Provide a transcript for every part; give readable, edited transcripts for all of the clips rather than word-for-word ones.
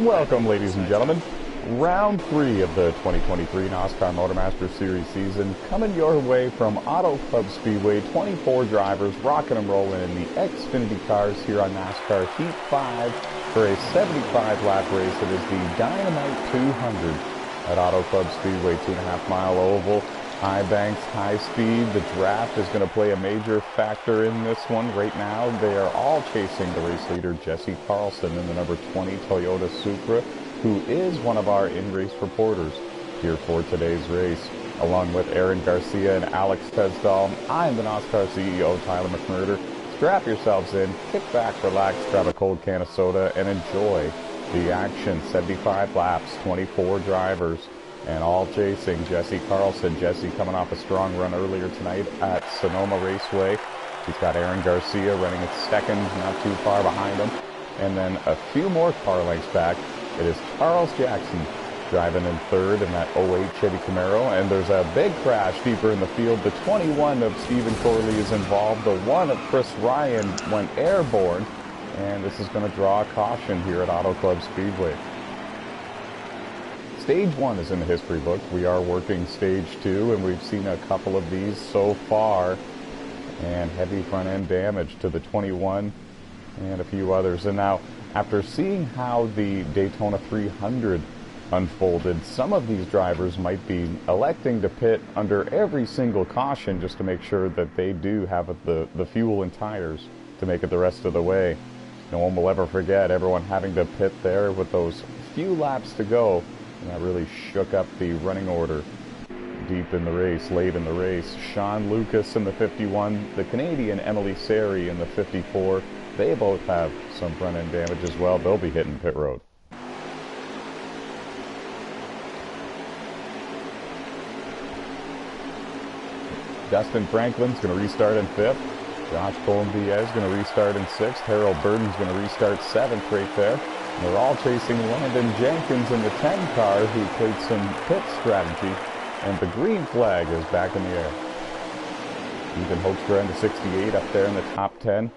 Welcome, ladies and gentlemen. Round 3 of the 2023 NASCAR MotorMaster Series season coming your way from Auto Club Speedway. 24 drivers rocking and rolling in the Xfinity cars here on NASCAR Heat 5 for a 75-lap race. It is the Dynamite 200 at Auto Club Speedway, 2.5-mile oval. High banks, high speed. The draft is going to play a major factor in this one. Right now, they are all chasing the race leader, Jesse Carlson, in the number 20 Toyota Supra, who is one of our in-race reporters here for today's race. Along with Aaron Garcia and Alex Tesdahl, I'm the NOSSCAR CEO, Tyler McMurder. Strap yourselves in, kick back, relax, grab a cold can of soda, and enjoy the action. 75 laps, 24 drivers, and all chasing Jesse Carlson. Jesse coming off a strong run earlier tonight at Sonoma Raceway. He's got Aaron Garcia running at second, not too far behind him. And then a few more car lengths back, it is Charles Jackson driving in third in that 08 Chevy Camaro. And there's a big crash deeper in the field. The 21 of Stephen Corley is involved. The 1 of Chris Ryan went airborne. And this is going to draw a caution here at Auto Club Speedway. Stage 1 is in the history book. We are working Stage 2, and we've seen a couple of these so far. And heavy front-end damage to the 21 and a few others. And now, after seeing how the Daytona 300 unfolded, some of these drivers might be electing to pit under every single caution just to make sure that they do have the fuel and tires to make it the rest of the way. No one will ever forget everyone having to pit there with those few laps to go. And that really shook up the running order deep in the race, late in the race. Sean Lucas in the 51, the Canadian Emily Seri in the 54. They both have some front-end damage as well. They'll be hitting pit road. Dustin Franklin's going to restart in 5th. Josh Colombier is going to restart in 6th. Harold Burton's going to restart 7th right there. And they're all chasing Landon Jenkins in the 10 car, who played some pit strategy. And the green flag is back in the air. Ethan Hoekstra in the 68 up there in the top 10.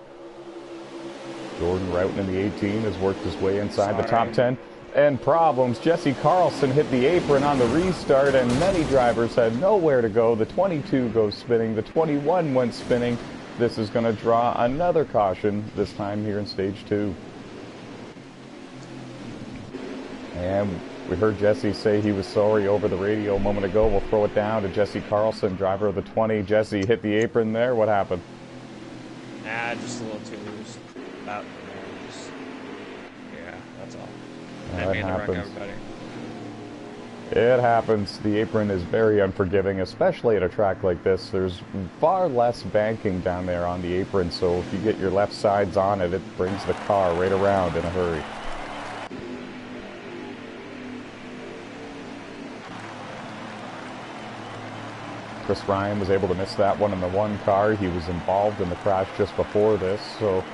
Jordan Routon in the 18 has worked his way inside the top 10. And problems. Jesse Carlson hit the apron on the restart, and many drivers had nowhere to go. The 22 goes spinning. The 21 went spinning. This is going to draw another caution, this time here in Stage 2. And we heard Jesse say he was sorry over the radio a moment ago. We'll throw it down to Jesse Carlson, driver of the 20. Jesse hit the apron there. What happened? Just a little too loose. About yeah, that's all. That happens. It happens. The apron is very unforgiving, especially at a track like this. There's far less banking down there on the apron, so if you get your left sides on it, it brings the car right around in a hurry. Chris Ryan was able to miss that one in the 1 car. He was involved in the crash just before this, so it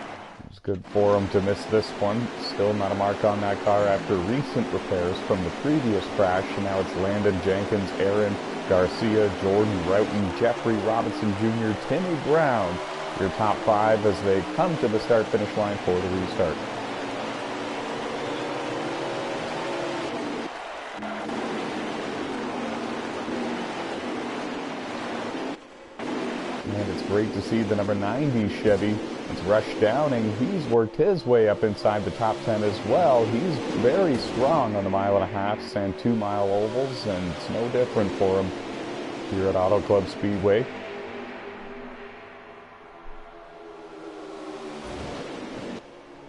was good for him to miss this one. Still not a mark on that car after recent repairs from the previous crash. And now it's Landon Jenkins, Aaron Garcia, Jordan Routon, Jeffrey Robinson Jr., Timmy Brown, your top 5 as they come to the start-finish line for the restart. And it's great to see the number 90 Chevy. It's Rush Downing. He's worked his way up inside the top 10 as well. He's very strong on the 1.5 and 2-mile ovals, and it's no different for him here at Auto Club Speedway.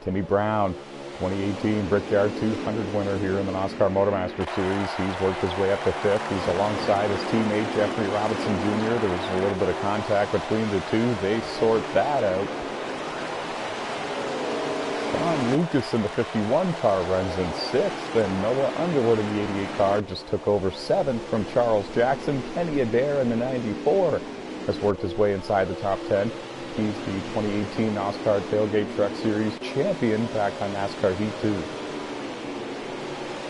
Timmy Brown, 2018 Brickyard 200 winner here in the NASCAR MotorMaster Series. He's worked his way up to 5th. He's alongside his teammate Jeffrey Robinson Jr. There was a little bit of contact between the two. They sort that out. Sean Lucas in the 51 car runs in 6th, and Noah Underwood in the 88 car just took over 7th from Charles Jackson. Kenny Adair in the 94 has worked his way inside the top 10. He's the 2018 NASCAR Tailgate Truck Series champion back on NASCAR Heat 2.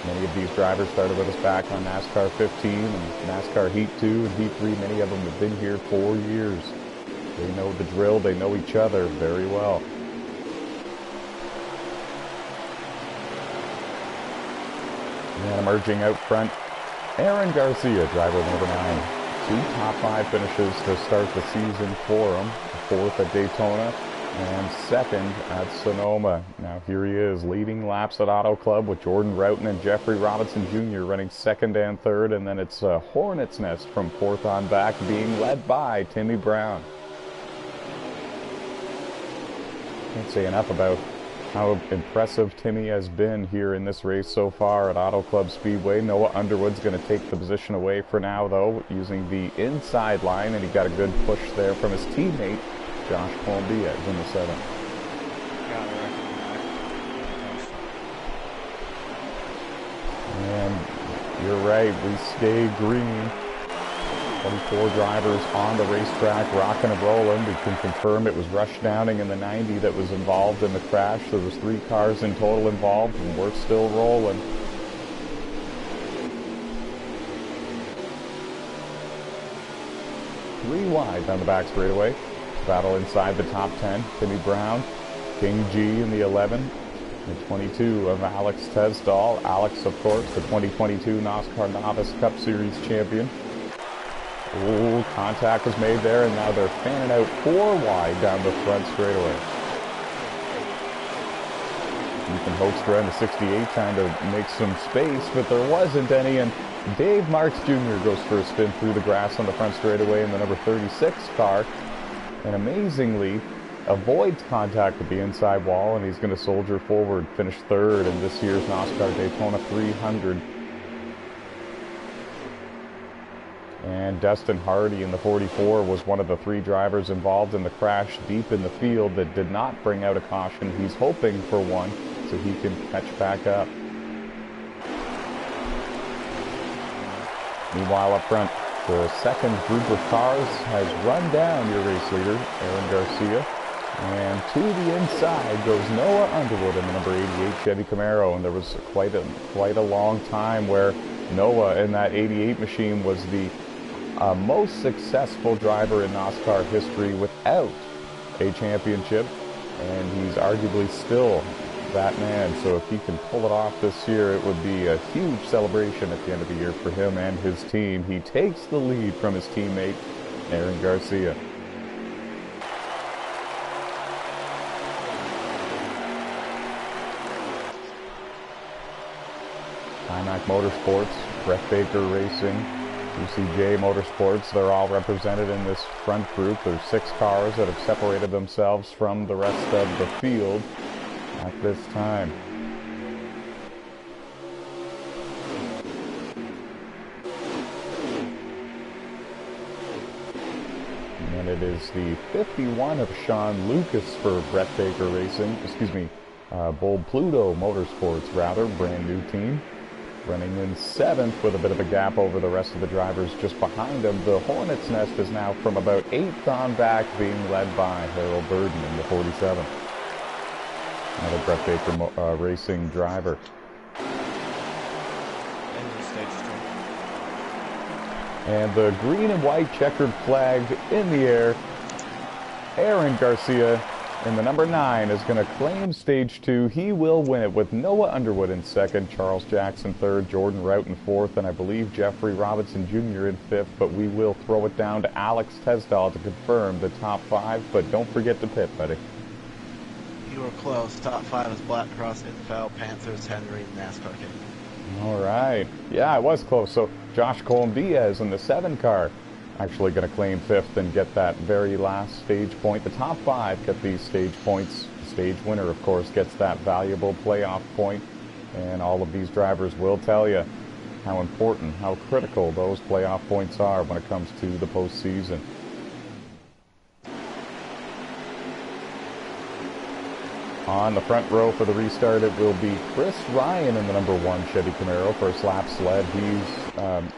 Many of these drivers started with us back on NASCAR 15 and NASCAR Heat 2 and Heat 3. Many of them have been here 4 years. They know the drill. They know each other very well. And emerging out front, Aaron Garcia, driver number 9. 2 top 5 finishes to start the season for him. 4th at Daytona and 2nd at Sonoma. Now here he is leading laps at Auto Club with Jordan Roughton and Jeffrey Robinson Jr. running 2nd and 3rd. And then it's a Hornet's Nest from 4th on back being led by Timmy Brown. Can't say enough about how impressive Timmy has been here in this race so far at Auto Club Speedway. Noah Underwood's going to take the position away for now, though, using the inside line, and he got a good push there from his teammate, Josh Colombiez, in the 7th. And you're right, we stay green. 24 drivers on the racetrack, rocking and rolling. We can confirm it was Rush Downing in the 90 that was involved in the crash. There was 3 cars in total involved, and we're still rolling. Three wide down the back straightaway. Battle inside the top 10. Timmy Brown, King G in the 11. The 22 of Alex Tesdall. Alex, of course, the 2022 NASCAR Novice Cup Series champion. Ooh, contact was made there, and now they're fanning out 4 wide down the front straightaway. Ethan Hoekstra in the 68 trying to make some space, but there wasn't any, and Dave Marks Jr. goes for a spin through the grass on the front straightaway in the number 36 car, and amazingly avoids contact with the inside wall, and he's going to soldier forward, finish 3rd in this year's NASCAR Daytona 300. And Dustin Hardy in the 44 was one of the 3 drivers involved in the crash deep in the field that did not bring out a caution. He's hoping for one so he can catch back up. Meanwhile, up front, the second group of cars has run down your race leader, Aaron Garcia. And to the inside goes Noah Underwood in the number 88 Chevy Camaro. And there was quite a long time where Noah in that 88 machine was the most successful driver in NASCAR history without a championship, and he's arguably still that man. So if he can pull it off this year, it would be a huge celebration at the end of the year for him and his team. He takes the lead from his teammate, Aaron Garcia. Dynamite Motorsports, Brett Baker Racing, UCJ Motorsports, they're all represented in this front group. There's 6 cars that have separated themselves from the rest of the field at this time. And it is the 51 of Sean Lucas for Brett Baker Racing, Bold Pluto Motorsports, rather, brand new team. Running in 7th with a bit of a gap over the rest of the drivers just behind him. The Hornet's Nest is now from about 8th on back, being led by Harold Burden in the 47. Another Brett Baker Racing driver. And the green and white checkered flag in the air. Aaron Garcia in the number 9 is going to claim stage 2. He will win it with Noah Underwood in 2nd, Charles Jackson 3rd, Jordan Roughton 4th, and I believe Jeffrey Robinson Jr. in 5th, but we will throw it down to Alex Tesdall to confirm the top 5, but don't forget to pit, buddy. You were close. Top 5 is Black Cross, Infel, Panthers, Henry, NASCAR King. All right. Yeah, I was close. So Josh Colombiez in the 7 car. Actually going to claim 5th and get that very last stage point. The top 5 get these stage points. The stage winner, of course, gets that valuable playoff point. And all of these drivers will tell you how important, how critical those playoff points are when it comes to the postseason. On the front row for the restart, it will be Chris Ryan in the number 1 Chevy Camaro. First lap sled he's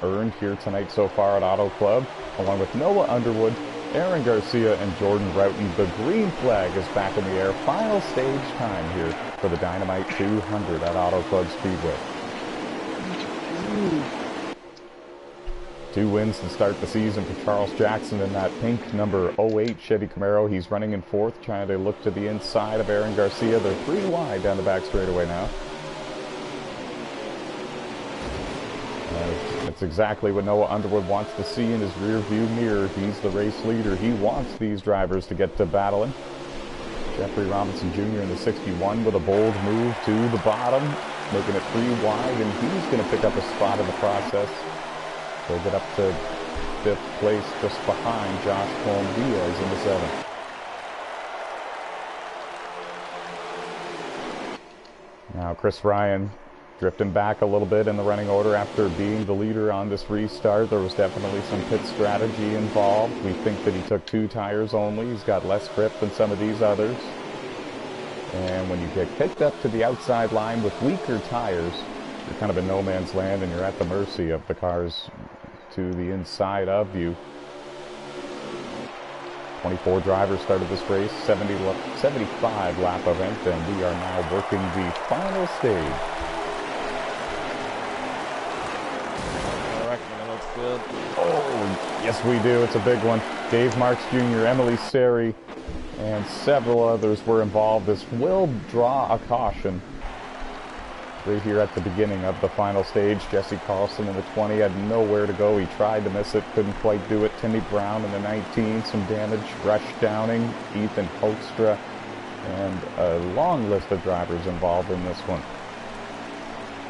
earned here tonight so far at Auto Club, along with Noah Underwood, Aaron Garcia, and Jordan Roughton. The green flag is back in the air. Final stage time here for the Dynamite 200 at Auto Club Speedway. 2 wins to start the season for Charles Jackson in that pink number 08 Chevy Camaro. He's running in 4th, trying to look to the inside of Aaron Garcia. They're 3 wide down the back straightaway now. It's exactly what Noah Underwood wants to see in his rear view mirror. He's the race leader. He wants these drivers to get to battling. Jeffrey Robinson Jr. in the 61 with a bold move to the bottom, making it 3 wide, and he's going to pick up a spot in the process. He'll get up to 5th place just behind Josh Colombias in the 7. Now Chris Ryan drifting back a little bit in the running order after being the leader on this restart. There was definitely some pit strategy involved. We think that he took 2 tires only. He's got less grip than some of these others. And when you get kicked up to the outside line with weaker tires, you're kind of in no man's land and you're at the mercy of the cars to the inside of you. 24 drivers started this race, 75 lap event, and we are now working the final stage. I reckon it looks good. Oh, yes we do. It's a big one. Dave Marks Jr., Emily Seri, and several others were involved. This will draw a caution right here at the beginning of the final stage. Jesse Carlson in the 20 had nowhere to go. He tried to miss it, couldn't quite do it. Timmy Brown in the 19, some damage. Rush Downing, Ethan Hoekstra, and a long list of drivers involved in this one.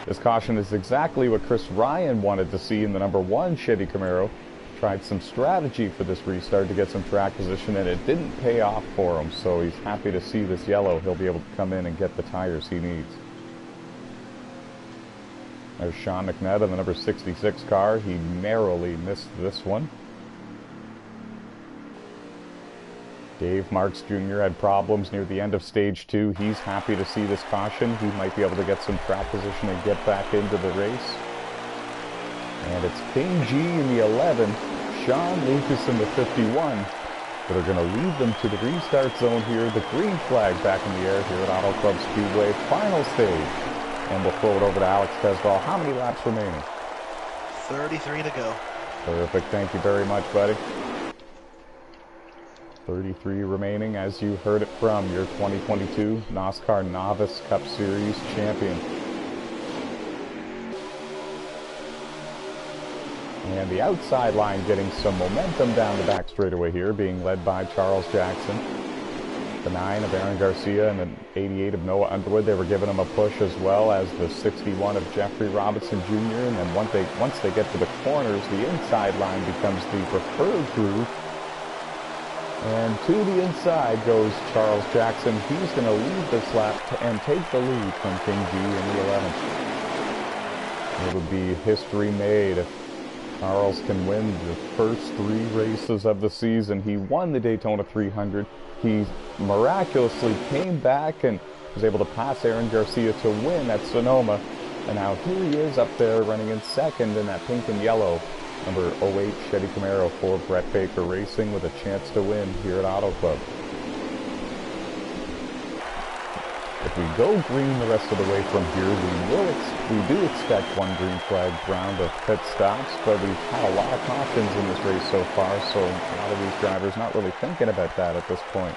This caution is exactly what Chris Ryan wanted to see in the number 1 Chevy Camaro. Tried some strategy for this restart to get some track position, and it didn't pay off for him, so he's happy to see this yellow. He'll be able to come in and get the tires he needs. There's Sean McNutt in the number 66 car. He narrowly missed this one. Dave Marks Jr. had problems near the end of stage 2. He's happy to see this caution. He might be able to get some track position and get back into the race. And it's King G in the 11, Sean Lucas in the 51, that are going to lead them to the restart zone here. The green flag back in the air here at Auto Club Speedway. Final stage. And we'll throw it over to Alex Tesball. How many laps remaining? 33 to go. Perfect. Thank you very much, buddy. 33 remaining, as you heard it from your 2022 NASCAR Novice Cup Series champion. And the outside line getting some momentum down the back straightaway here, being led by Charles Jackson. The 9 of Aaron Garcia and the 88 of Noah Underwood, they were giving him a push, as well as the 61 of Jeffrey Robinson Jr. And then once they get to the corners, the inside line becomes the preferred groove. And to the inside goes Charles Jackson. He's going to lead this lap and take the lead from King G in the 11th. It would be history made if Charles can win the first 3 races of the season. He won the Daytona 300. He miraculously came back and was able to pass Aaron Garcia to win at Sonoma. And now here he is up there running in second in that pink and yellow number 08 Chevy Camaro for Brett Baker Racing, with a chance to win here at Auto Club. If we go green the rest of the way from here, we do expect 1 green flag round of pit stops, but we've had a lot of cautions in this race so far, so a lot of these drivers not really thinking about that at this point.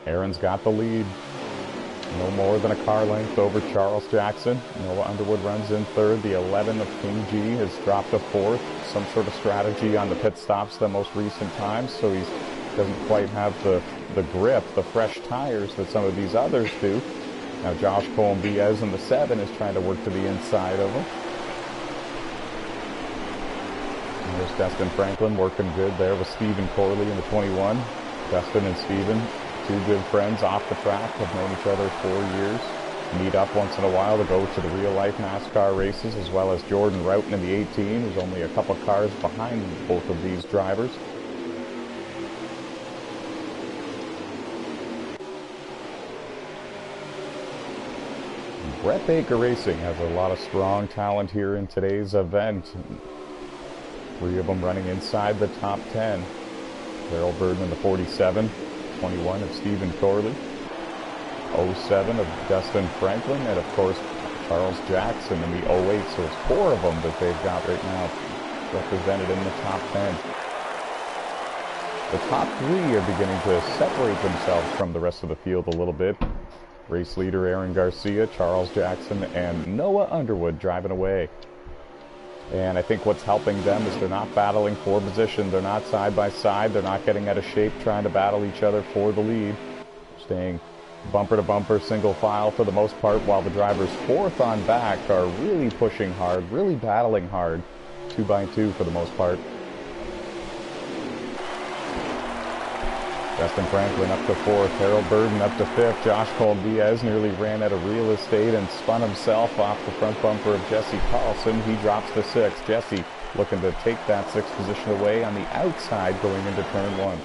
Aaron's got the lead. No more than a car length over Charles Jackson. Noah Underwood runs in 3rd. The 11 of King G has dropped to 4th. Some sort of strategy on the pit stops the most recent times, so he doesn't quite have the grip, the fresh tires that some of these others do. Now Josh Colombias in the 7 is trying to work to the inside of him. And there's Dustin Franklin working good there with Stephen Corley in the 21. Dustin and Stephen, 2 good friends off the track, have known each other 4 years. Meet up once in a while to go to the real-life NASCAR races, as well as Jordan Roughton in the 18, who's only a couple cars behind both of these drivers. Brett Baker Racing has a lot of strong talent here in today's event. 3 of them running inside the top 10. Darrell Burden in the 47. 21 of Stephen Corley, 07 of Dustin Franklin, and of course Charles Jackson in the 08. So it's 4 of them that they've got right now represented in the top 10. The top three are beginning to separate themselves from the rest of the field a little bit. Race leader Aaron Garcia, Charles Jackson, and Noah Underwood driving away. And I think what's helping them is they're not battling for position. They're not side by side. They're not getting out of shape trying to battle each other for the lead. Staying bumper to bumper, single file for the most part, while the drivers fourth on back are really pushing hard, really battling hard, 2 by 2 for the most part. Justin Franklin up to fourth, Harold Burden up to fifth. Josh Cole-Diaz nearly ran out of real estate and spun himself off the front bumper of Jesse Carlson. He drops to sixth. Jesse looking to take that sixth position away on the outside going into turn one.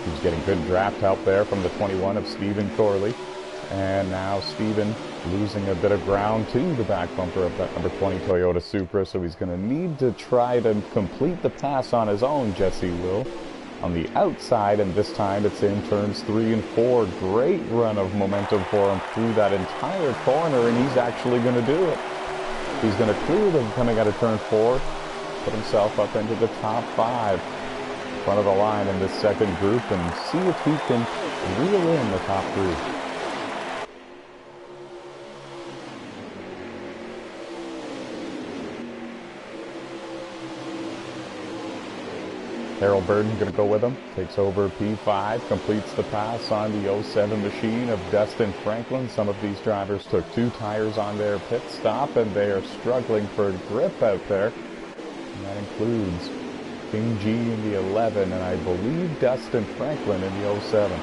He's getting good draft help there from the 21 of Stephen Corley. And now Stephen losing a bit of ground to the back bumper of that number 20 Toyota Supra, so he's going to need to try to complete the pass on his own, Jesse will. On the outside, and this time it's in turns 3 and 4. Great run of momentum for him through that entire corner, and he's actually going to do it. He's going to clear them coming out of turn 4, put himself up into the top 5. Front of the line in this second group, and see if he can reel in the top 3. Harold Burden going to go with him, takes over P5, completes the pass on the 07 machine of Dustin Franklin. Some of these drivers took 2 tires on their pit stop, and they are struggling for grip out there. And that includes King G in the 11, and I believe Dustin Franklin in the 07.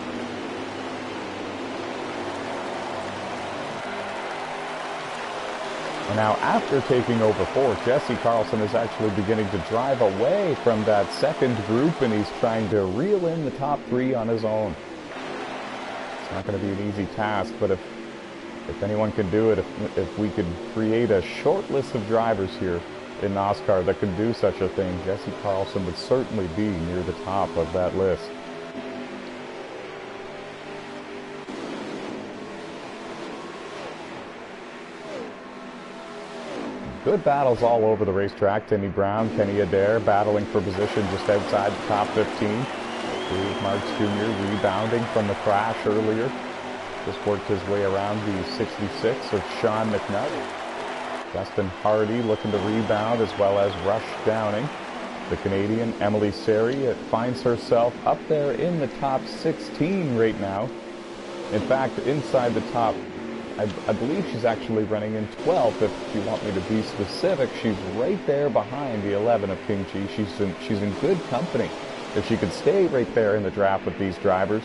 And now after taking over fourth, Jesse Carlson is actually beginning to drive away from that second group, and he's trying to reel in the top 3 on his own. It's not going to be an easy task, but if anyone can do it, if we could create a short list of drivers here in NASCAR that could do such a thing, Jesse Carlson would certainly be near the top of that list. Good battles all over the racetrack. Timmy Brown, Kenny Adair battling for position just outside the top 15. Dave Marks Jr. rebounding from the crash earlier. Just worked his way around the 66 of Sean McNutt. Justin Hardy looking to rebound, as well as Rush Downing. The Canadian Emily Seri finds herself up there in the top 16 right now. In fact, inside the top, I believe she's actually running in 12th. If you want me to be specific, she's right there behind the 11 of King G. She's in good company. If she could stay right there in the draft with these drivers,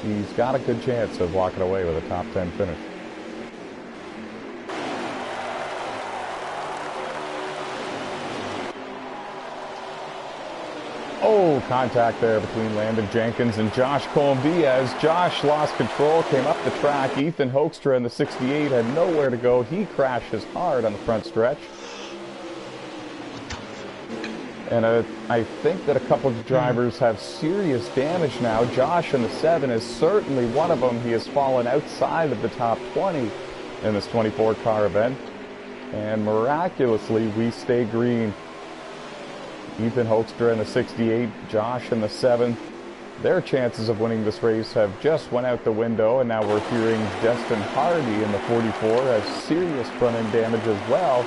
she's got a good chance of walking away with a top 10 finish. Oh, contact there between Landon Jenkins and Josh Cole-Diaz. Josh lost control, came up the track. Ethan Hoekstra in the 68 had nowhere to go. He crashes hard on the front stretch. And I think that a couple of drivers have serious damage now. Josh in the 7 is certainly one of them. He has fallen outside of the top 20 in this 24-car event. And miraculously, we stay green. Ethan Hoekstra in the 68, Josh in the 7th. Their chances of winning this race have just went out the window, and now we're hearing Justin Hardy in the 44 has serious front-end damage as well,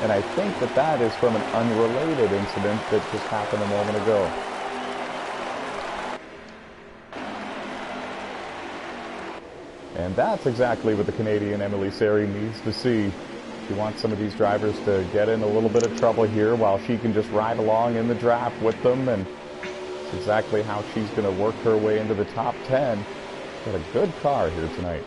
and I think that that is from an unrelated incident that just happened a moment ago. And that's exactly what the Canadian Emily Seri needs to see. She wants some of these drivers to get in a little bit of trouble here while she can just ride along in the draft with them, and it's exactly how she's going to work her way into the top 10. Got a good car here tonight.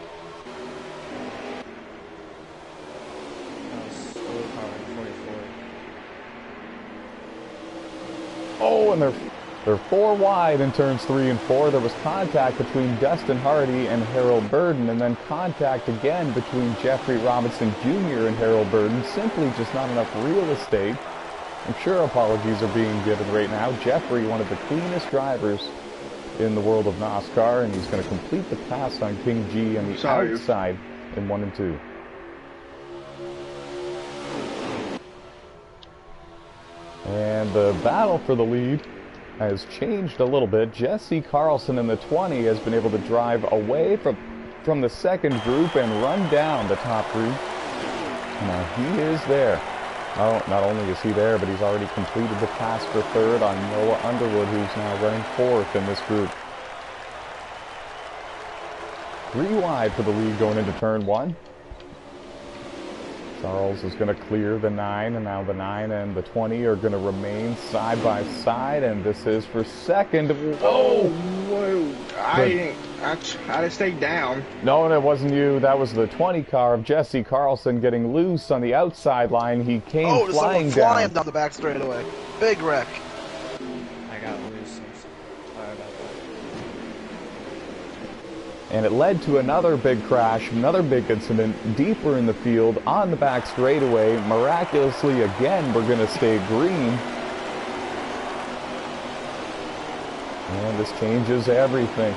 Oh, and they're 4 wide in turns 3 and 4. There was contact between Dustin Hardy and Harold Burden, and then contact again between Jeffrey Robinson Jr. and Harold Burden. Simply just not enough real estate. I'm sure apologies are being given right now. Jeffrey, one of the cleanest drivers in the world of NASCAR, and he's going to complete the pass on King G on the outside in 1 and 2. And the battle for the lead has changed a little bit. Jesse Carlson in the 20 has been able to drive away from the second group and run down the top group. Now he is there. Oh, not only is he there, but he's already completed the pass for third on Noah Underwood, who's now running fourth in this group. 3 wide for the lead going into turn 1. Charles is going to clear the 9, and now the 9 and the 20 are going to remain side by side, and this is for second. Whoa! Whoa! I tried to stay down. No, that wasn't you. That was the 20 car of Jesse Carlson getting loose on the outside line. He came flying down. Down the back straightaway. Big wreck. I got loose. Sorry about that. And it led to another big crash, another big incident deeper in the field on the back straightaway. Miraculously, again, we're going to stay green. And this changes everything.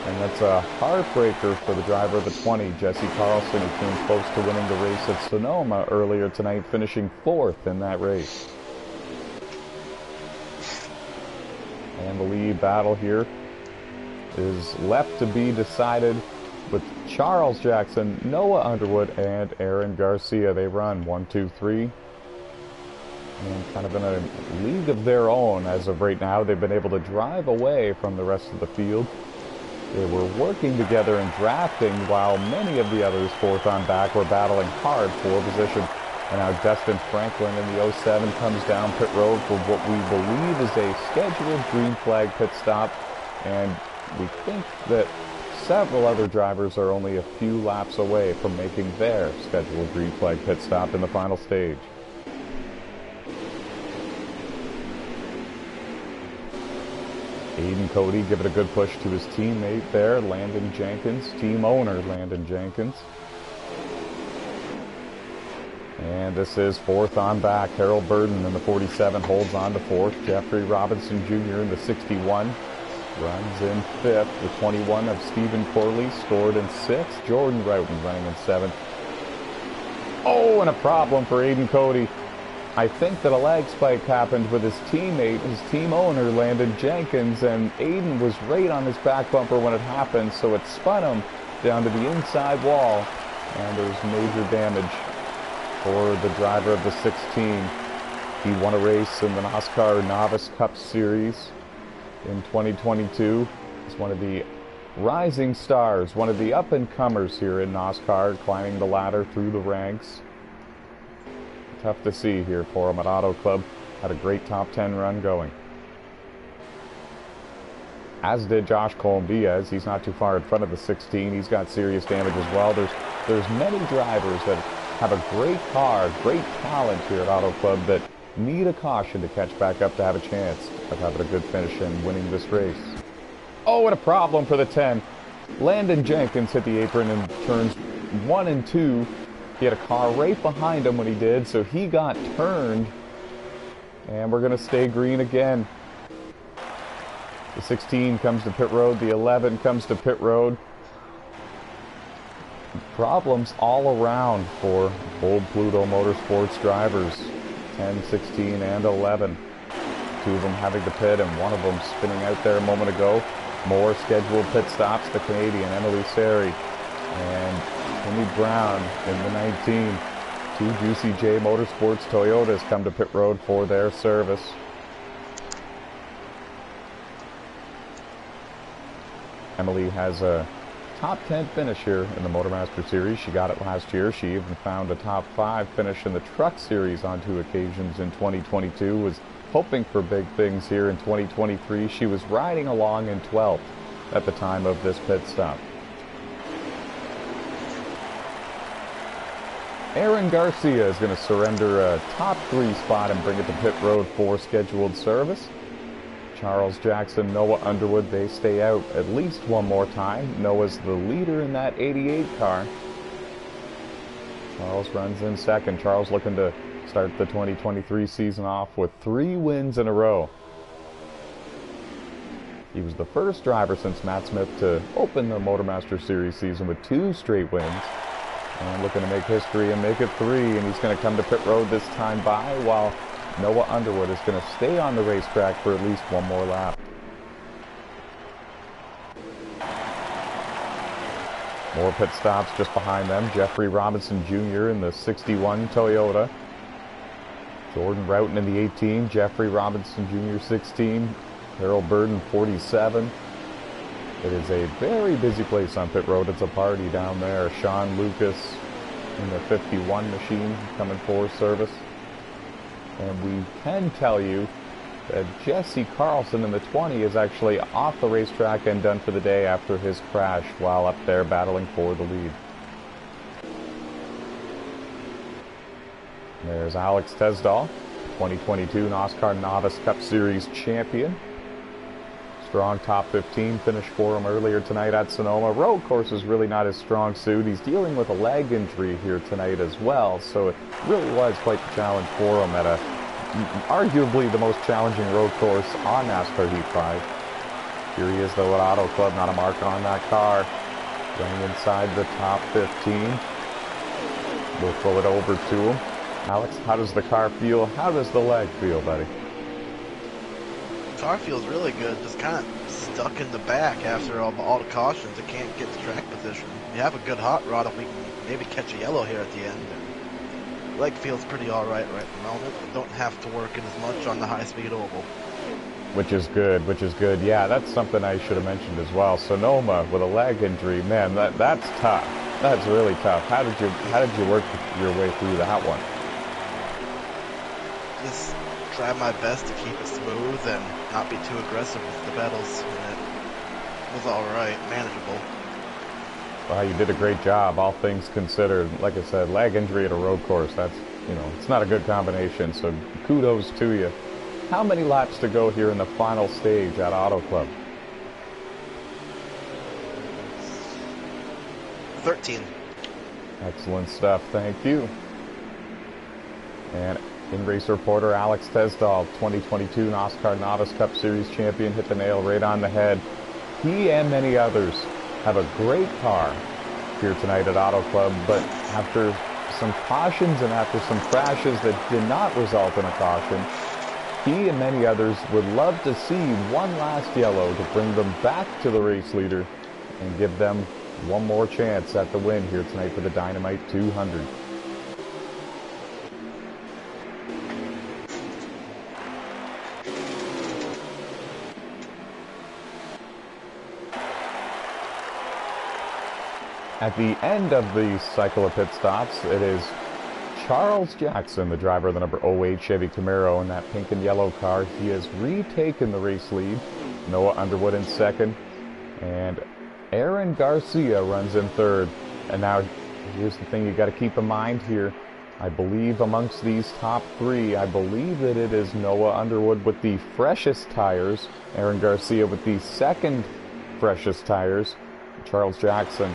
And that's a heartbreaker for the driver of the 20, Jesse Carlson, who came close to winning the race at Sonoma earlier tonight, finishing 4th in that race. And the lead battle here is left to be decided with Charles Jackson, Noah Underwood, and Aaron Garcia. They run 1, 2, 3. And kind of in a league of their own as of right now. They've been able to drive away from the rest of the field. They were working together and drafting while many of the others fourth on back were battling hard for position. And now Dustin Franklin in the 07 comes down pit road for what we believe is a scheduled green flag pit stop. And we think that several other drivers are only a few laps away from making their scheduled green flag pit stop in the final stage. Aiden Cody giving a good push to his teammate there, Landon Jenkins, team owner Landon Jenkins. And this is fourth on back. Harold Burden in the 47 holds on to fourth. Jeffrey Robinson Jr. in the 61 runs in fifth. The 21 of Stephen Corley scored in sixth. Jordan Roughton running in seventh. Oh, and a problem for Aiden Cody. I think that a lag spike happened with his teammate, his team owner, Landon Jenkins, and Aiden was right on his back bumper when it happened, so it spun him down to the inside wall, and there was major damage for the driver of the 16. He won a race in the NASCAR Novice Cup Series in 2022. He's one of the rising stars, one of the up-and-comers here in NASCAR, climbing the ladder through the ranks. Tough to see here for him at Auto Club. Had a great top 10 run going. As did Josh Colombias. He's not too far in front of the 16. He's got serious damage as well. There's many drivers that have a great car, great talent here at Auto Club that need a caution to catch back up to have a chance of having a good finish and winning this race. Oh, and a problem for the 10. Landon Jenkins hit the apron in turns 1 and 2. He had a car right behind him when he did, so he got turned. And we're going to stay green again. The 16 comes to pit road. The 11 comes to pit road. Problems all around for Old Pluto Motorsports drivers. 10, 16, and 11. Two of them having to pit, and one of them spinning out there a moment ago. More scheduled pit stops. The Canadian, Emily Seri. And Timmy Brown in the 19. Two Juicy J Motorsports Toyotas come to pit road for their service. Emily has a top 10 finish here in the MotorMaster Series. She got it last year. She even found a top 5 finish in the Truck Series on 2 occasions in 2022. Was hoping for big things here in 2023. She was riding along in 12th at the time of this pit stop. Aaron Garcia is going to surrender a top 3 spot and bring it to pit road for scheduled service. Charles Jackson, Noah Underwood, they stay out at least one more time. Noah's the leader in that 88 car. Charles runs in second. Charles looking to start the 2023 season off with 3 wins in a row. He was the first driver since Matt Smith to open the MotorMaster Series season with 2 straight wins. And looking to make history and make it 3, and he's going to come to pit road this time by while Noah Underwood is going to stay on the racetrack for at least one more lap. More pit stops just behind them. Jeffrey Robinson Jr. in the 61 Toyota. Jordan Roughton in the 18. Jeffrey Robinson Jr. 16. Harold Burden 47. It is a very busy place on pit road. It's a party down there. Sean Lucas in the 51 machine coming for service. And we can tell you that Jesse Carlson in the 20 is actually off the racetrack and done for the day after his crash while up there battling for the lead. There's Alex Tesdahl, 2022 NASCAR Novice Cup Series champion. Strong top 15 finish for him earlier tonight at Sonoma. Road course is really not his strong suit. He's dealing with a leg injury here tonight as well, so it really was quite the challenge for him at arguably the most challenging road course on NASCAR Heat 5. Here he is though at Auto Club, not a marker on that car. Running inside the top 15. We'll throw it over to him. Alex, how does the car feel? How does the leg feel, buddy? The car feels really good, just kind of stuck in the back after all the cautions. It can't get to track position. You have a good hot rod if we can maybe catch a yellow here at the end. Leg feels pretty alright right at the moment. Don't have to work it as much on the high-speed oval. Which is good, which is good. Yeah, that's something I should have mentioned as well. Sonoma with a leg injury, man, that's tough. That's really tough. How did you work your way through that one? Just try my best to keep it smooth and not be too aggressive with the pedals, and it was alright, manageable. Well, you did a great job, all things considered. Like I said, leg injury at a road course, that's, it's not a good combination, so kudos to you. How many laps to go here in the final stage at Auto Club? 13. Excellent stuff, thank you. And in-race reporter Alex Tesdahl, 2022 NASCAR Novice Cup Series champion, hit the nail right on the head. He and many others have a great car here tonight at Auto Club, but after some cautions and after some crashes that did not result in a caution, he and many others would love to see one last yellow to bring them back to the race leader and give them one more chance at the win here tonight for the Dynamite 200. At the end of the cycle of pit stops, it is Charles Jackson, the driver of the number 08 Chevy Camaro in that pink and yellow car. He has retaken the race lead. Noah Underwood in second, and Aaron Garcia runs in third. And now, here's the thing you got to keep in mind here. I believe amongst these top three, I believe that it is Noah Underwood with the freshest tires, Aaron Garcia with the second freshest tires, Charles Jackson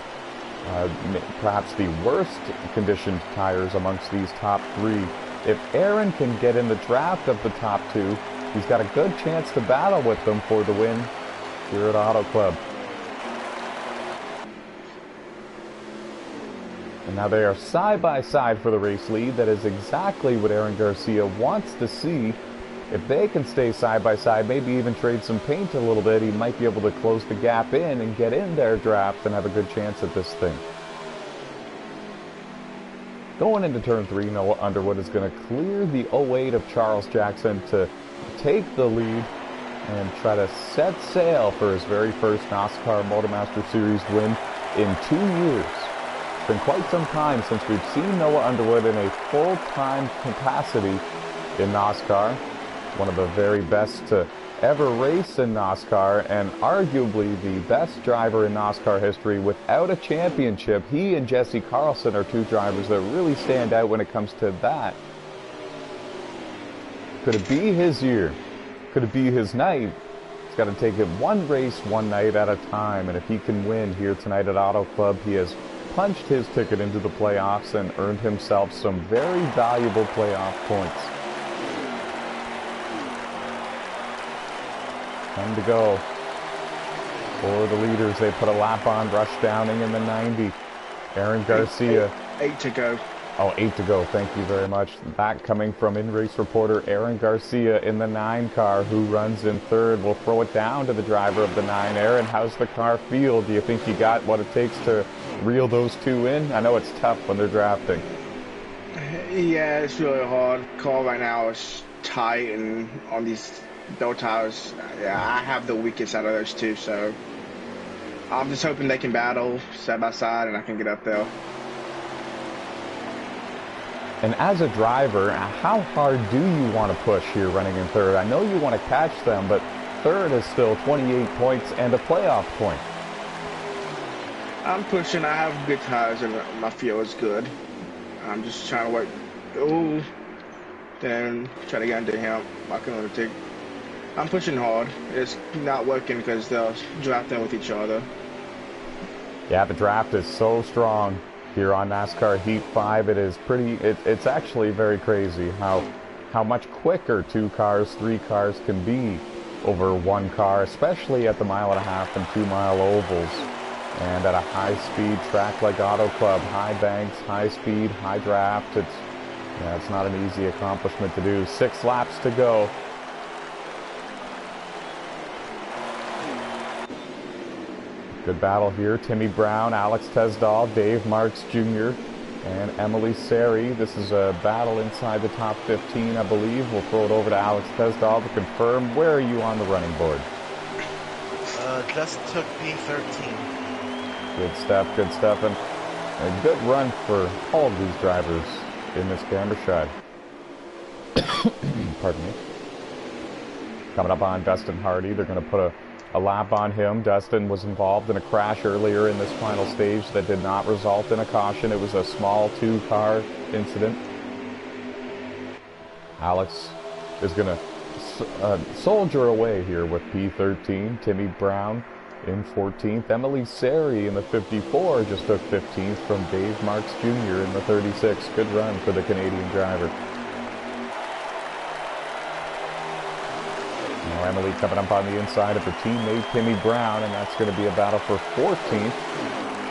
perhaps the worst conditioned tires amongst these top three. If Aaron can get in the draft of the top two, he's got a good chance to battle with them for the win here at Auto Club. And now they are side by side for the race lead. That is exactly what Aaron Garcia wants to see. If they can stay side by side, maybe even trade some paint a little bit, he might be able to close the gap in and get in their draft and have a good chance at this thing. Going into turn 3, Noah Underwood is going to clear the 08 of Charles Jackson to take the lead and try to set sail for his very first NASCAR MotorMaster Series win in 2 years. It's been quite some time since we've seen Noah Underwood in a full-time capacity in NASCAR. One of the very best to ever race in NASCAR, and arguably the best driver in NASCAR history without a championship. He and Jesse Carlson are two drivers that really stand out when it comes to that. Could it be his year? Could it be his night? He's got to take it one race, one night at a time, and if he can win here tonight at Auto Club, he has punched his ticket into the playoffs and earned himself some very valuable playoff points. Time to go for the leaders. They put a lap on, Rush Downing in the 90. Aaron Garcia. Eight to go. Oh, 8 to go. Thank you very much. That coming from in-race reporter Aaron Garcia in the 9 car, who runs in third. We'll throw it down to the driver of the 9. Aaron, how's the car feel? Do you think you got what it takes to reel those two in? I know it's tough when they're drafting. Yeah, it's really hard. Car right now is tight, and on these low tires, yeah, I have the weakest out of those two, so I'm just hoping they can battle side by side and I can get up there. And as a driver, how hard do you want to push here running in third? I know you want to catch them, but third is still 28 points and a playoff point. I'm pushing. I have good tires and my fuel is good. I'm just trying to work. Oh, then try to get into him. I'm pushing hard. It's not working because they're drafting with each other. Yeah, the draft is so strong here on NASCAR Heat 5. It is it's actually very crazy how much quicker 2 cars, 3 cars can be over 1 car, especially at the 1.5 and 2 mile ovals. And at a high-speed track like Auto Club, high banks, high speed, high draft, it's not an easy accomplishment to do. 6 laps to go. Good battle here. Timmy Brown, Alex Tesdahl, Dave Marks Jr., and Emily Sari. This is a battle inside the top 15, I believe. We'll throw it over to Alex Tesdahl to confirm. Where are you on the running board? Just took P13. Good stuff, good stuff. And a good run for all of these drivers in this camera shot. Pardon me. Coming up on Dustin Hardy, they're going to put a lap on him. Dustin was involved in a crash earlier in this final stage that did not result in a caution. It was a small 2-car incident. Alex is going to soldier away here with P13. Timmy Brown in 14th. Emily Sari in the 54 just took 15th from Dave Marks Jr. in the 36. Good run for the Canadian driver. Now Emily coming up on the inside of her teammate Timmy Brown, and that's going to be a battle for 14th.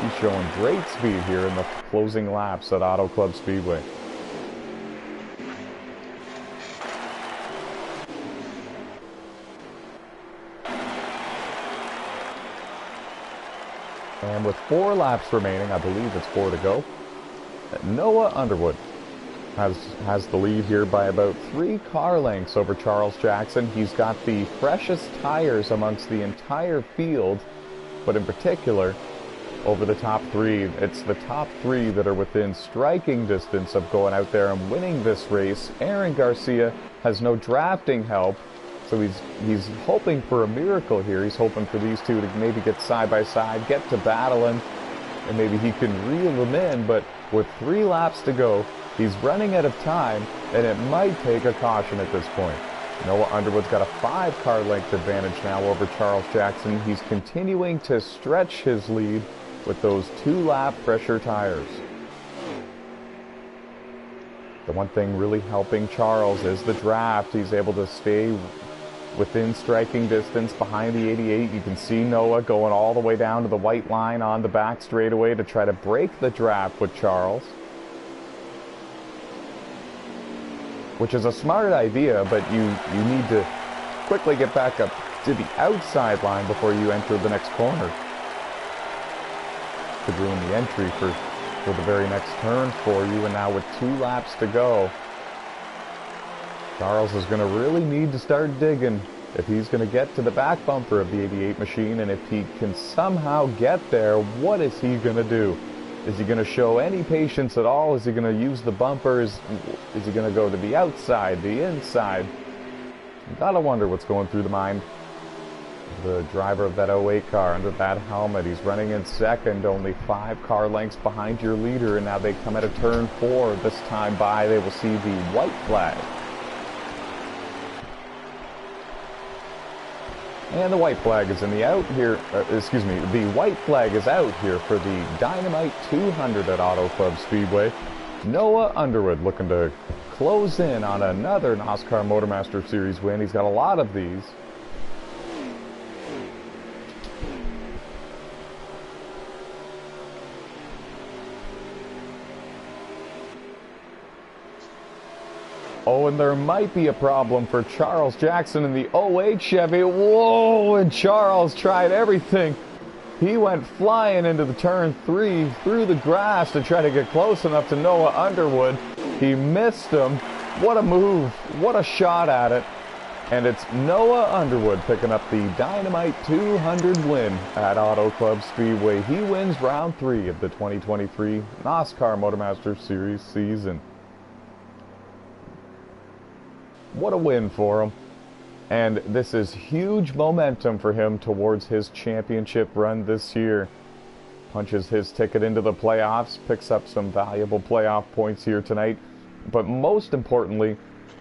She's showing great speed here in the closing laps at Auto Club Speedway. And with 4 laps remaining, I believe it's 4 to go, Noah Underwood has the lead here by about 3 car lengths over Charles Jackson. He's got the freshest tires amongst the entire field, but in particular, over the top 3. It's the top 3 that are within striking distance of going out there and winning this race. Aaron Garcia has no drafting help, so he's hoping for a miracle here. He's hoping for these two to maybe get side by side, get to battling, and maybe he can reel them in. But with 3 laps to go, he's running out of time, and it might take a caution at this point. Noah Underwood's got a 5-car length advantage now over Charles Jackson. He's continuing to stretch his lead with those 2-lap fresher tires. The one thing really helping Charles is the draft. He's able to stay within striking distance behind the 88. You can see Noah going all the way down to the white line on the back straightaway to try to break the draft with Charles, which is a smart idea, but you need to quickly get back up to the outside line before you enter the next corner. Could ruin the entry for the very next turn for you. And now with 2 laps to go, Charles is going to really need to start digging if he's going to get to the back bumper of the 88 machine. And if he can somehow get there, what is he going to do? Is he going to show any patience at all? Is he going to use the bumper? Is he going to go to the outside, the inside? You gotta wonder what's going through the mind of the driver of that 08 car under that helmet. He's running in second, only 5 car lengths behind your leader, and now they come at a turn 4. This time by, they will see the white flag. And the white flag is in the out here, the white flag is out here for the Dynamite 200 at Auto Club Speedway. Noah Underwood looking to close in on another NASCAR MotorMaster Series win. He's got a lot of these. Oh, and there might be a problem for Charles Jackson in the '08 Chevy. Whoa, and Charles tried everything. He went flying into the turn 3 through the grass to try to get close enough to Noah Underwood. He missed him. What a move. What a shot at it. And it's Noah Underwood picking up the Dynamite 200 win at Auto Club Speedway. He wins round 3 of the 2023 NASCAR MotorMaster Series season. What a win for him. And this is huge momentum for him towards his championship run this year. Punches his ticket into the playoffs, picks up some valuable playoff points here tonight, but most importantly,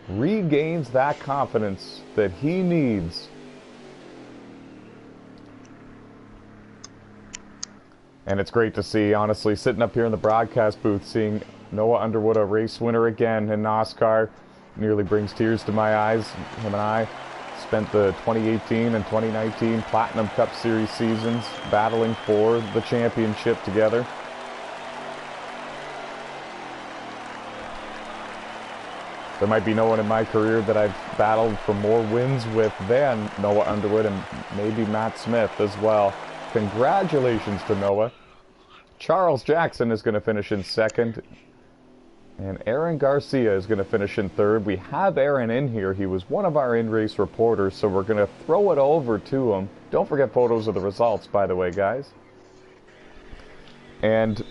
regains that confidence that he needs. And it's great to see, honestly, sitting up here in the broadcast booth, seeing Noah Underwood a race winner again in NASCAR. Nearly brings tears to my eyes. Him and I spent the 2018 and 2019 Platinum Cup Series seasons battling for the championship together. There might be no one in my career that I've battled for more wins with than Noah Underwood, and maybe Matt Smith as well. Congratulations to Noah. Charles Jackson is going to finish in second, and Aaron Garcia is going to finish in third. We have Aaron in here. He was one of our in-race reporters, so we're going to throw it over to him. Don't forget photos of the results, by the way, guys. And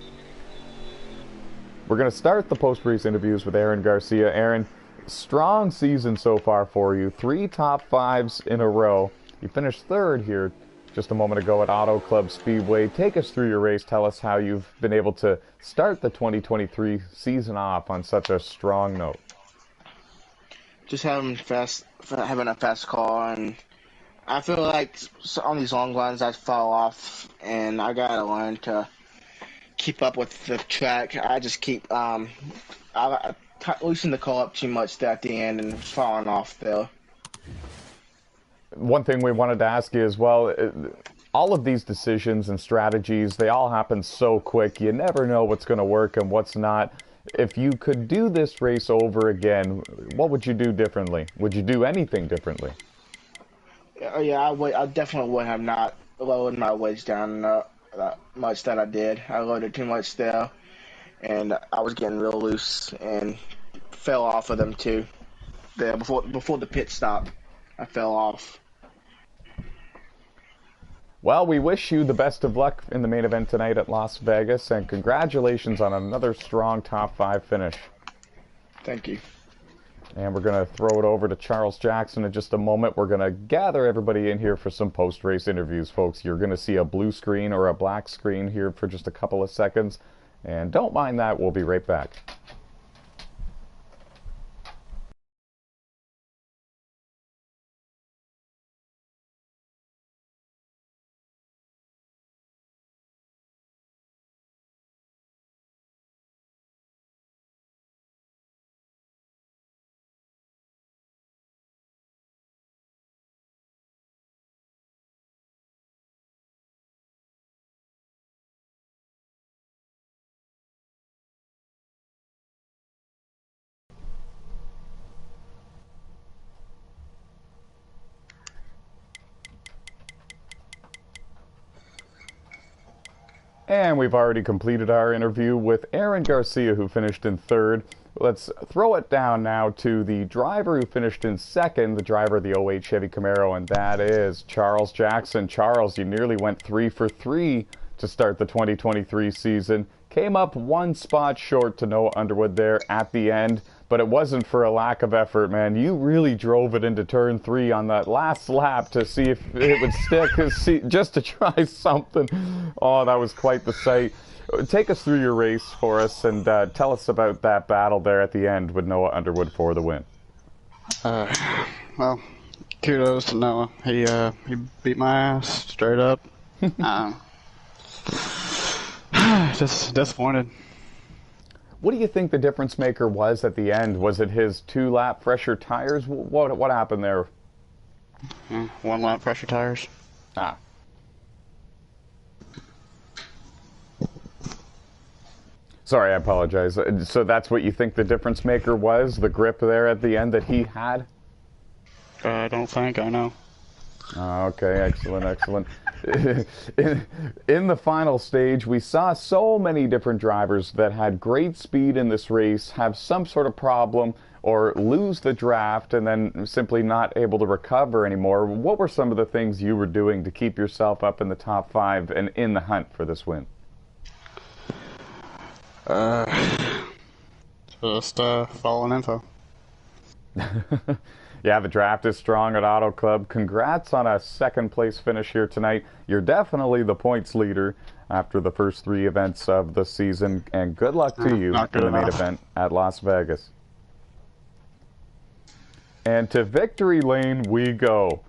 we're going to start the post-race interviews with Aaron Garcia. Aaron, strong season so far for you. 3 top 5s in a row. You finished third here just a moment ago at Auto Club Speedway. Take us through your race. Tell us how you've been able to start the 2023 season off on such a strong note. Just having a fast car, and I feel like on these long runs I fall off, and I gotta learn to keep up with the track. I just keep I loosen the car up too much there at the end and falling off there. One thing we wanted to ask you as well, all of these decisions and strategies, they all happen so quick. You never know what's going to work and what's not. If you could do this race over again, what would you do differently? Would you do anything differently? Yeah, I definitely would have not lowered my weights down that much that I did. I loaded too much there, and I was getting real loose and fell off of them too. There before the pit stop, I fell off. Well, we wish you the best of luck in the main event tonight at Las Vegas, and congratulations on another strong top 5 finish. Thank you. And we're going to throw it over to Charles Jackson in just a moment. We're going to gather everybody in here for some post-race interviews, folks. You're going to see a blue screen or a black screen here for just a couple of seconds, and don't mind that. We'll be right back. And we've already completed our interview with Aaron Garcia, who finished in third. Let's throw it down now to the driver who finished in second, the driver of the '08 Chevy Camaro, and that is Charles Jackson. Charles, you nearly went 3 for 3 to start the 2023 season. Came up 1 spot short to Noah Underwood there at the end, but it wasn't for a lack of effort, man. You really drove it into turn 3 on that last lap to see if it would stick, just to try something. Oh, that was quite the sight. Take us through your race for us and tell us about that battle there at the end with Noah Underwood for the win. Well, kudos to Noah. He beat my ass straight up. Just disappointed. What do you think the difference maker was at the end? Was it his 2-lap fresher tires? What happened there? 1 lap fresher tires. Sorry, I apologize. So that's what you think the difference maker was, the grip there at the end that he had? I don't think I know. Okay, excellent, excellent. In the final stage, we saw so many different drivers that had great speed in this race have some sort of problem or lose the draft and then simply not able to recover anymore. What were some of the things you were doing to keep yourself up in the top 5 and in the hunt for this win? Just following info. Yeah, the draft is strong at Auto Club. Congrats on a second place finish here tonight. You're definitely the points leader after the first 3 events of the season, and good luck to you in the main event at Las Vegas. And to victory lane we go.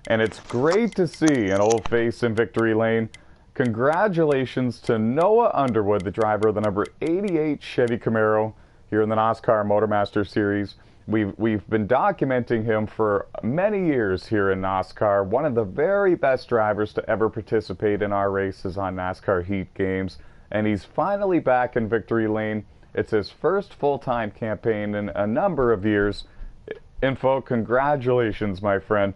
And it's great to see an old face in victory lane. Congratulations to Noah Underwood, the driver of the number 88 Chevy Camaro here in the NASCAR MotorMaster Series. We've been documenting him for many years here in NASCAR. One of the very best drivers to ever participate in our races on NASCAR Heat games. And he's finally back in victory lane. It's his first full-time campaign in a number of years. Info, congratulations, my friend.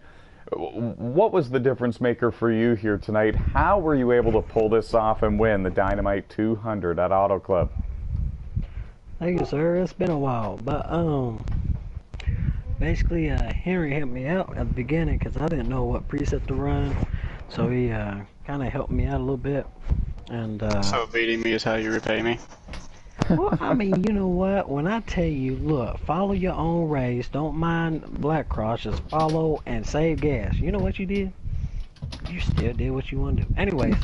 What was the difference maker for you here tonight? How were you able to pull this off and win the Dynamite 200 at Auto Club? Thank you, sir. It's been a while, but basically, Henry helped me out at the beginning because I didn't know what preset to run, so he kind of helped me out a little bit. And So beating me is how you repay me? well, I mean, you know what? When I tell you, look, follow your own race. Don't mind Black Cross. Just follow and save gas. You know what you did? You still did what you want to do. Anyways,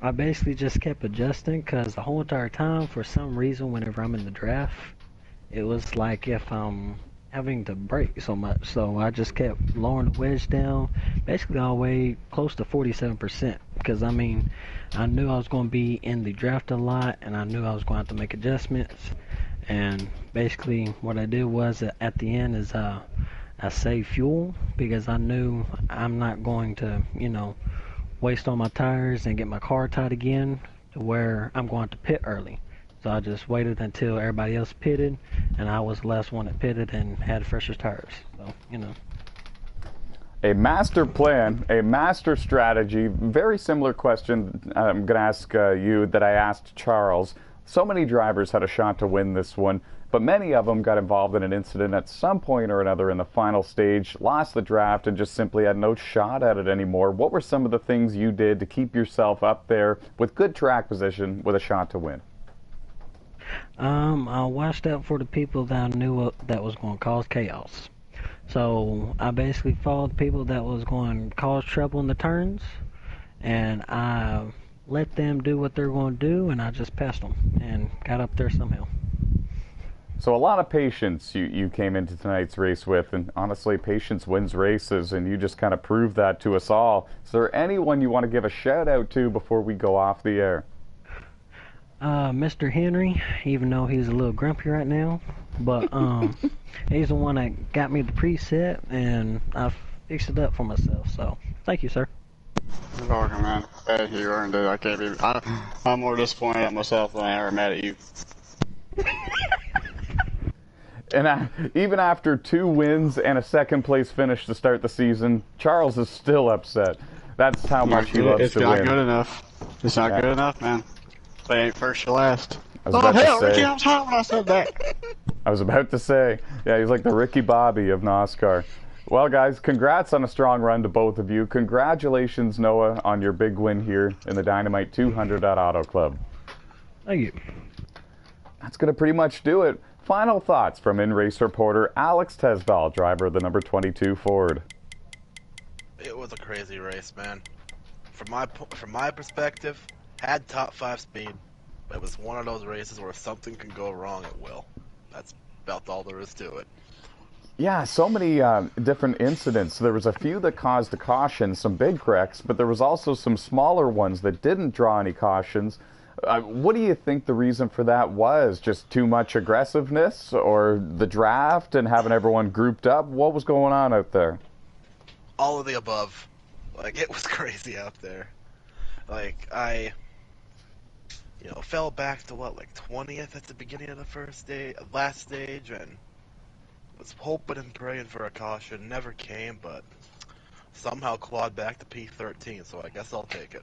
I basically just kept adjusting because the whole entire time, for some reason, whenever I'm in the draft, it was like if I'm having to brake so much. So I just kept lowering the wedge down, basically all the way close to 47%. Because, I mean, I knew I was going to be in the draft a lot, and I knew I was going to have to make adjustments. And basically what I did was, at the end, is I saved fuel because I knew I'm not going to, you know, waste all my tires and get my car tied again to where I'm going to pit early. So I just waited until everybody else pitted, and I was the last one that pitted and had fresher tires. So, you know. A master plan, a master strategy. Very similar question I'm going to ask you that I asked Charles. So many drivers had a shot to win this one, but many of them got involved in an incident at some point or another in the final stage, lost the draft, and just simply had no shot at it anymore. What were some of the things you did to keep yourself up there with good track position with a shot to win? I watched out for the people that I knew that was going to cause chaos. So I basically followed the people that was going to cause trouble in the turns, and I let them do what they're going to do, and I just passed them and got up there somehow. So a lot of patience you came into tonight's race with, and honestly, patience wins races, and you just kind of proved that to us all. Is there anyone you want to give a shout out to before we go off the air? Mr. Henry, even though he's a little grumpy right now, but he's the one that got me the preset, and I fixed it up for myself. So thank you, sir. You're welcome, man. Hey, you earned it. I can't be. I'm more disappointed at myself than I ever mad at you. And even after 2 wins and a second place finish to start the season, Charles is still upset. That's how much he loves to win. It's not good enough. It's not good enough, man. They ain't first or last. Oh hell, Ricky, I was hot when I said that. I was about to say, yeah, he's like the Ricky Bobby of NASCAR. Well, guys, congrats on a strong run to both of you. Congratulations, Noah, on your big win here in the Dynamite 200 at Auto Club. Thank you. That's going to pretty much do it. Final thoughts from in-race reporter Alex Tesval, driver of the number 22 Ford. It was a crazy race, man. From my perspective, had top 5 speed. It was one of those races where if something can go wrong, it will. That's about all there is to it. Yeah, so many different incidents. There was a few that caused a caution, some big wrecks, but there was also some smaller ones that didn't draw any cautions. What do you think the reason for that was? Just too much aggressiveness, or the draft and having everyone grouped up? What was going on out there? All of the above. Like, it was crazy out there. Like, I, fell back to what, like 20th at the beginning of the last stage, and was hoping and praying for a caution. Never came, but somehow clawed back to P13, so I guess I'll take it.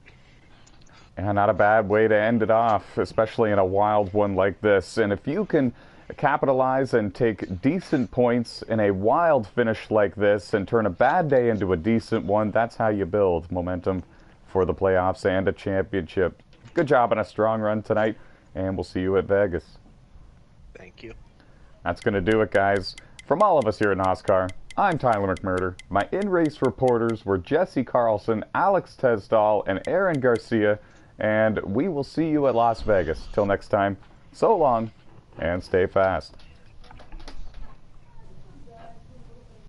And not a bad way to end it off, especially in a wild one like this. And if you can capitalize and take decent points in a wild finish like this and turn a bad day into a decent one, that's how you build momentum for the playoffs and a championship. Good job on a strong run tonight, and we'll see you at Vegas. Thank you. That's going to do it, guys. From all of us here at NOSSCAR, I'm Tyler McMurder. My in-race reporters were Jesse Carlson, Alex Tesdall, and Aaron Garcia, and we will see you at Las Vegas. Till next time, so long, and stay fast.